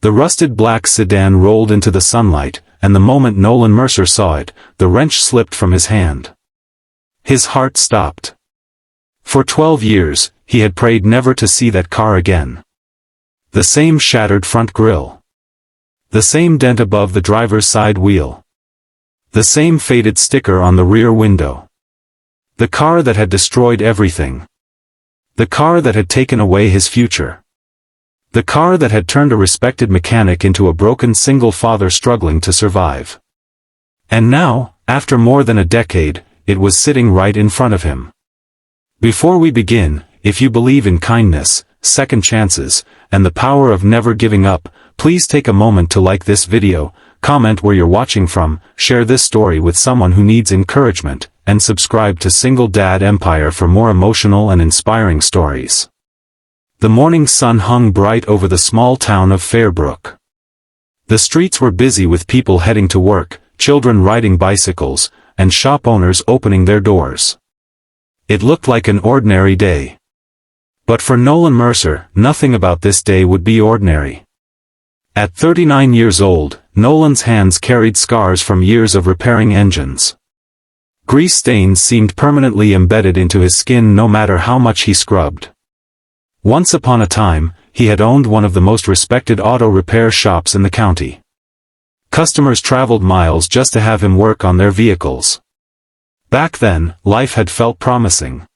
The rusted black sedan rolled into the sunlight, and the moment Nolan Mercer saw it, the wrench slipped from his hand. His heart stopped. For 12 years, he had prayed never to see that car again. The same shattered front grille. The same dent above the driver's side wheel. The same faded sticker on the rear window. The car that had destroyed everything. The car that had taken away his future. The car that had turned a respected mechanic into a broken single father struggling to survive. And now, after more than a decade, it was sitting right in front of him. Before we begin, if you believe in kindness, second chances, and the power of never giving up, please take a moment to like this video, comment where you're watching from, share this story with someone who needs encouragement, and subscribe to Single Dad Empire for more emotional and inspiring stories. The morning sun hung bright over the small town of Fairbrook. The streets were busy with people heading to work, children riding bicycles, and shop owners opening their doors. It looked like an ordinary day. But for Nolan Mercer, nothing about this day would be ordinary. At 39 years old, Nolan's hands carried scars from years of repairing engines. Grease stains seemed permanently embedded into his skin no matter how much he scrubbed. Once upon a time, he had owned one of the most respected auto repair shops in the county. Customers traveled miles just to have him work on their vehicles. Back then, life had felt promising.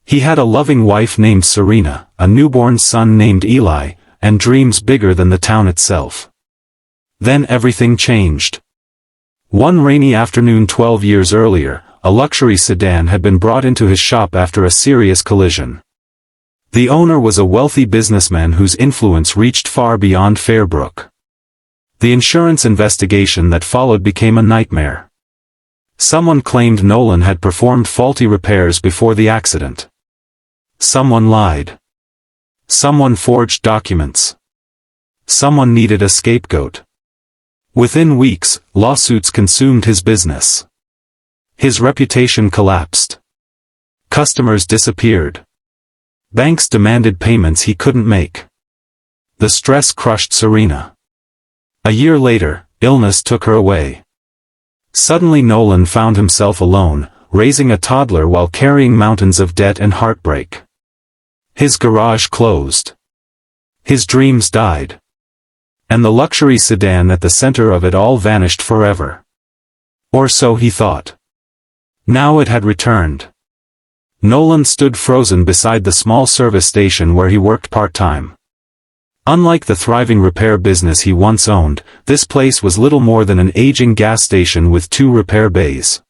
He had a loving wife named Serena, a newborn son named Eli, and dreams bigger than the town itself. Then everything changed. One rainy afternoon 12 years earlier, a luxury sedan had been brought into his shop after a serious collision. The owner was a wealthy businessman whose influence reached far beyond Fairbrook. The insurance investigation that followed became a nightmare. Someone claimed Nolan had performed faulty repairs before the accident. Someone lied. Someone forged documents. Someone needed a scapegoat. Within weeks, lawsuits consumed his business. His reputation collapsed. Customers disappeared. Banks demanded payments he couldn't make. The stress crushed Serena. A year later, illness took her away. Suddenly Nolan found himself alone, raising a toddler while carrying mountains of debt and heartbreak. His garage closed. His dreams died. And the luxury sedan at the center of it all vanished forever. Or so he thought. Now it had returned. Nolan stood frozen beside the small service station where he worked part-time. Unlike the thriving repair business he once owned, this place was little more than an aging gas station with 2 repair bays.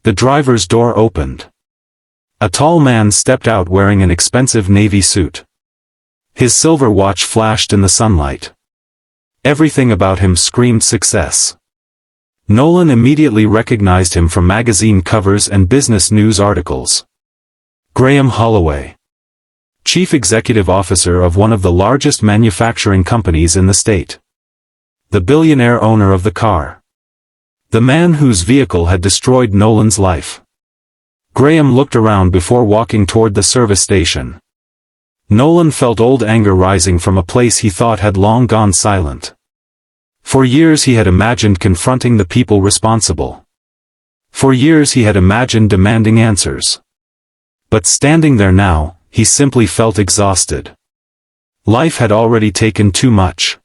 The driver's door opened. A tall man stepped out wearing an expensive navy suit. His silver watch flashed in the sunlight. Everything about him screamed success. Nolan immediately recognized him from magazine covers and business news articles. Graham Holloway. Chief Executive Officer of one of the largest manufacturing companies in the state. The billionaire owner of the car. The man whose vehicle had destroyed Nolan's life. Graham looked around before walking toward the service station. Nolan felt old anger rising from a place he thought had long gone silent. For years he had imagined confronting the people responsible. For years he had imagined demanding answers. But standing there now, he simply felt exhausted. Life had already taken too much.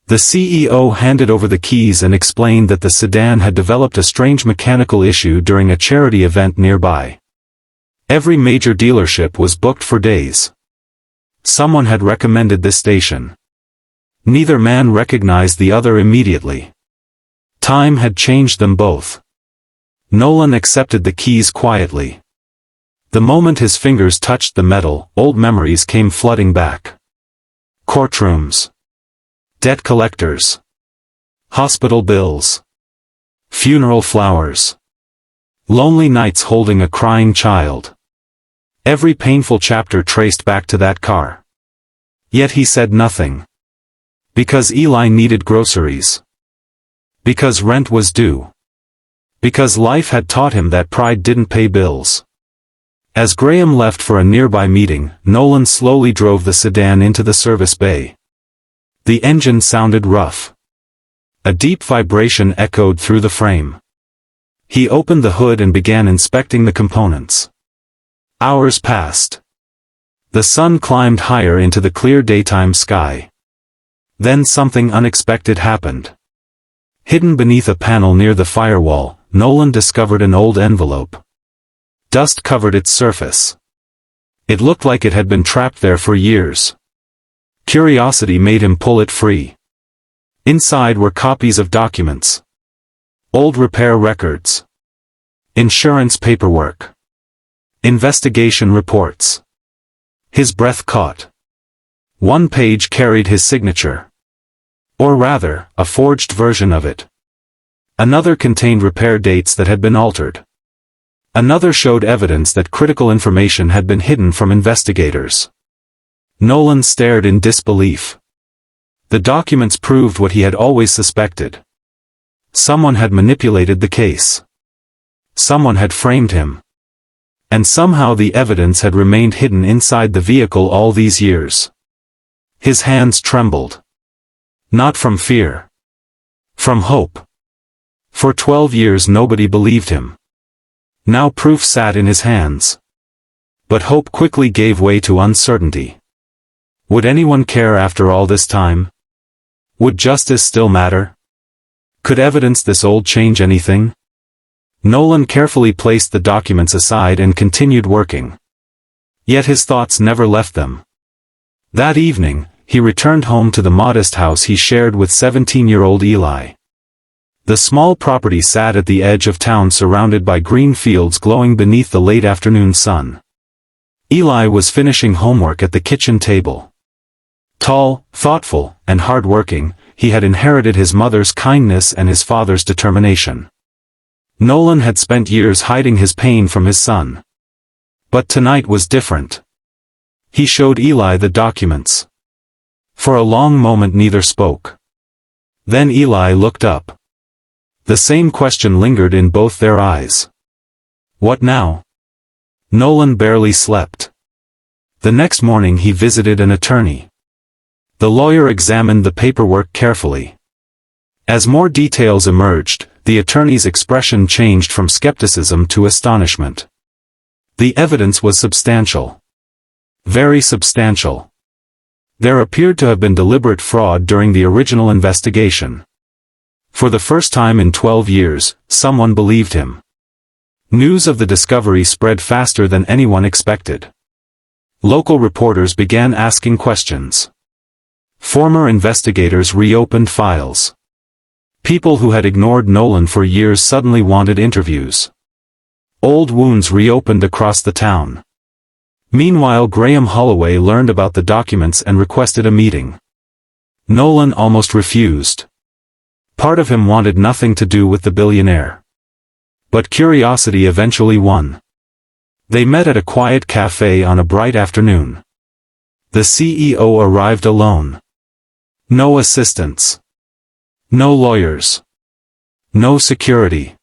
The CEO handed over the keys and explained that the sedan had developed a strange mechanical issue during a charity event nearby. Every major dealership was booked for days. Someone had recommended this station. Neither man recognized the other immediately. Time had changed them both. Nolan accepted the keys quietly. The moment his fingers touched the metal, old memories came flooding back. Courtrooms. Debt collectors. Hospital bills. Funeral flowers. Lonely nights holding a crying child. Every painful chapter traced back to that car. Yet he said nothing. Because Eli needed groceries. Because rent was due. Because life had taught him that pride didn't pay bills. As Graham left for a nearby meeting, Nolan slowly drove the sedan into the service bay. The engine sounded rough. A deep vibration echoed through the frame. He opened the hood and began inspecting the components. Hours passed. The sun climbed higher into the clear daytime sky. Then something unexpected happened. Hidden beneath a panel near the firewall, Nolan discovered an old envelope. Dust covered its surface. It looked like it had been trapped there for years. Curiosity made him pull it free. Inside were copies of documents. Old repair records. Insurance paperwork. Investigation reports. His breath caught. One page carried his signature. Or rather, a forged version of it. Another contained repair dates that had been altered. Another showed evidence that critical information had been hidden from investigators. Nolan stared in disbelief. The documents proved what he had always suspected. Someone had manipulated the case. Someone had framed him. And somehow the evidence had remained hidden inside the vehicle all these years. His hands trembled. Not from fear. From hope. For 12 years nobody believed him. Now proof sat in his hands. But hope quickly gave way to uncertainty. Would anyone care after all this time? Would justice still matter? Could evidence this old change anything? Nolan carefully placed the documents aside and continued working. Yet his thoughts never left them. That evening, he returned home to the modest house he shared with 17-year-old Eli. The small property sat at the edge of town surrounded by green fields glowing beneath the late afternoon sun. Eli was finishing homework at the kitchen table. Tall, thoughtful, and hard-working, he had inherited his mother's kindness and his father's determination. Nolan had spent years hiding his pain from his son. But tonight was different. He showed Eli the documents. For a long moment neither spoke. Then Eli looked up. The same question lingered in both their eyes. What now? Nolan barely slept. The next morning he visited an attorney. The lawyer examined the paperwork carefully. As more details emerged, the attorney's expression changed from skepticism to astonishment. The evidence was substantial. Very substantial. There appeared to have been deliberate fraud during the original investigation. For the first time in 12 years, someone believed him. News of the discovery spread faster than anyone expected. Local reporters began asking questions. Former investigators reopened files. People who had ignored Nolan for years suddenly wanted interviews. Old wounds reopened across the town. Meanwhile, Graham Holloway learned about the documents and requested a meeting. Nolan almost refused. Part of him wanted nothing to do with the billionaire. But curiosity eventually won. They met at a quiet cafe on a bright afternoon. The CEO arrived alone. No assistants. No lawyers. No security.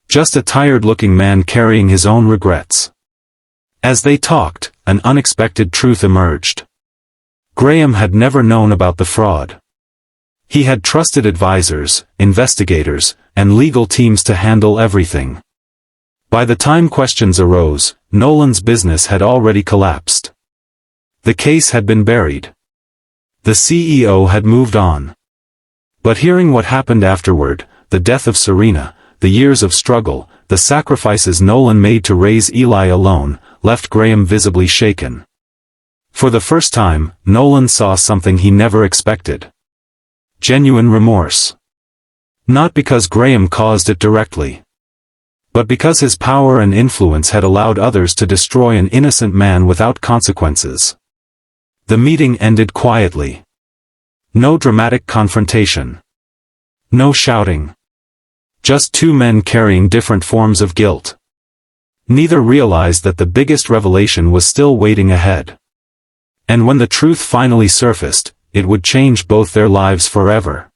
Just a tired-looking man carrying his own regrets. As they talked, an unexpected truth emerged. Graham had never known about the fraud. He had trusted advisors, investigators, and legal teams to handle everything. By the time questions arose, Nolan's business had already collapsed. The case had been buried. The CEO had moved on. But hearing what happened afterward, the death of Serena, the years of struggle, the sacrifices Nolan made to raise Eli alone, left Graham visibly shaken. For the first time, Nolan saw something he never expected. Genuine remorse. Not because Graham caused it directly. But because his power and influence had allowed others to destroy an innocent man without consequences. The meeting ended quietly. No dramatic confrontation. No shouting. Just two men carrying different forms of guilt. Neither realized that the biggest revelation was still waiting ahead. And when the truth finally surfaced, it would change both their lives forever.